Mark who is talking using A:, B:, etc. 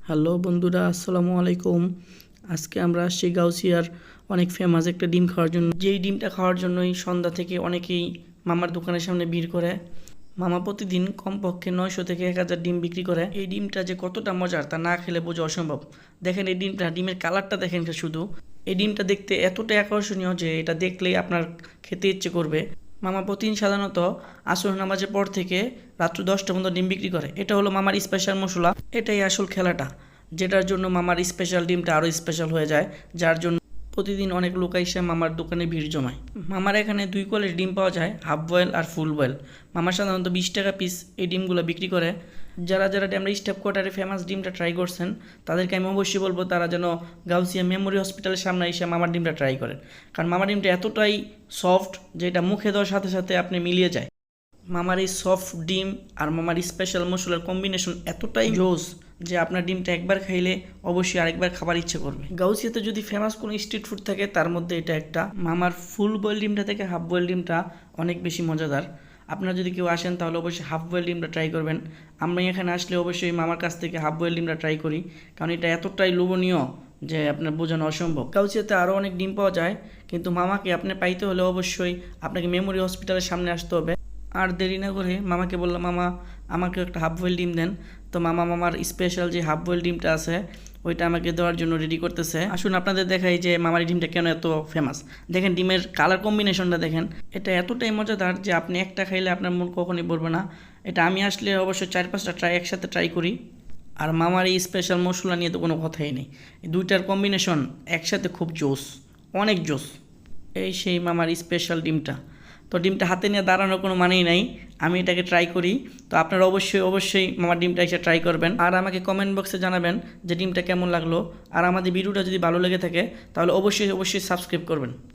A: Hello বন্ধুরা, আসসালামু আলাইকুম। আজকে আমরা আসছি গাউসিয়ার অনেক ফেমাস একটা ডিম খাওয়ার জন্য। যেই ডিমটা খাওয়ার জন্যই সন্ধ্যা থেকে অনেকেই মামার দোকানের সামনে ভিড় করে। মামা প্রতিদিন কমপক্ষে 900 থেকে 1000 ডিম বিক্রি করে। এই ডিমটা যে কতটা মজার তা না খেলে বোঝা অসম্ভব। দেখেন এই ডিমের কালারটা দেখেন শুধু। এই ডিমটা দেখতে এতটাই আকর্ষণীয় যে এটা দেখলেই আপনার খেতে ইচ্ছে করবে। মামা প্রতিদিন সাধারণত আসর নামাজের পর থেকে রাত্র 10টা পর্যন্ত ডিম বিক্রি করে। এটা হলো মামার স্পেশাল মশলা। এটাই আসল খেলাটা, যেটার জন্য মামার স্পেশাল ডিমটা আরও স্পেশাল হয়ে যায়, যার জন্য প্রতিদিন অনেক লোক এসে মামার দোকানে ভিড় জমায়। মামার এখানে দুই কোয়ালিটির ডিম পাওয়া যায়, হাফ বয়েল আর ফুল বয়েল। মামার সাধারণত 20 টাকা পিস এই ডিমগুলো বিক্রি করে। যারা আমরা স্টাফ কোয়ার্টারে ফেমাস ডিমটা ট্রাই করছেন তাদেরকে আমি অবশ্যই বলবো তারা যেন গাউসিয়া মেমোরি হসপিটালের সামনে এসে মামার ডিমটা ট্রাই করেন। কারণ মামার ডিমটা এতটাই সফট যে এটা মুখে দেওয়ার সাথে সাথে আপনি মিলিয়ে যায়। মামার এই সফট ডিম আর মামার স্পেশাল মশলার কম্বিনেশন এতটাই জোস যে আপনার ডিমটা একবার খাইলে অবশ্যই আরেকবার খাবার ইচ্ছে করবে। গাউসিয়াতে যদি ফেমাস কোনো স্ট্রিট ফুড থাকে তার মধ্যে এটা একটা। মামার ফুল বয়েল ডিমটা থেকে হাফ বয়েল ডিমটা অনেক বেশি মজাদার। আপনারা যদি কেউ আসেন তাহলে অবশ্যই হাফ বয়েল ডিমটা ট্রাই করবেন। আমরা এখানে আসলে অবশ্যই মামার কাছ থেকে হাফ বয়েল ডিমটা ট্রাই করি, কারণ এটা এতটাই লোভনীয় যে আপনার বোঝানো অসম্ভব। গাউসিয়াতে আরও অনেক ডিম পাওয়া যায়, কিন্তু মামাকে আপনি পাইতে হলে অবশ্যই আপনাকে মেমোরি হসপিটালের সামনে আসতে হবে। আর দেরি না করে মামাকে বললাম, মামা আমাকে একটা হাফ বয়েল ডিম দেন। তো মামা মামার স্পেশাল যে হাফ বয়েল ডিমটা আছে ওইটা আমাকে দেওয়ার জন্য রেডি করতেছে। আসুন আপনাদের দেখাই যে মামার ডিমটা কেন এত ফেমাস। দেখেন ডিমের কালার কম্বিনেশনটা দেখেন, এটা এতটাই মজাদার যে আপনি একটা খাইলে আপনার মন কখনই পড়বে না। এটা আমি আসলে অবশ্যই 4-5টা একসাথে ট্রাই করি। আর মামার এই স্পেশাল মশলা নিয়ে তো কোনো কথাই নেই। এই দুইটার কম্বিনেশন একসাথে খুব জোস, অনেক জোস। এই সেই মামার স্পেশাল ডিমটা। তো ডিমটা হাতে নিয়ে দাঁড়ানোর কোনো মানেই নাই, আমি এটাকে ট্রাই করি। তো আপনারা অবশ্যই মামার ডিমটা এসে ট্রাই করবেন আর আমাকে কমেন্ট বক্সে জানাবেন যে ডিমটা কেমন লাগলো। আর আমাদের ভিডিওটা যদি ভালো লেগে থাকে তাহলে অবশ্যই সাবস্ক্রাইব করবেন।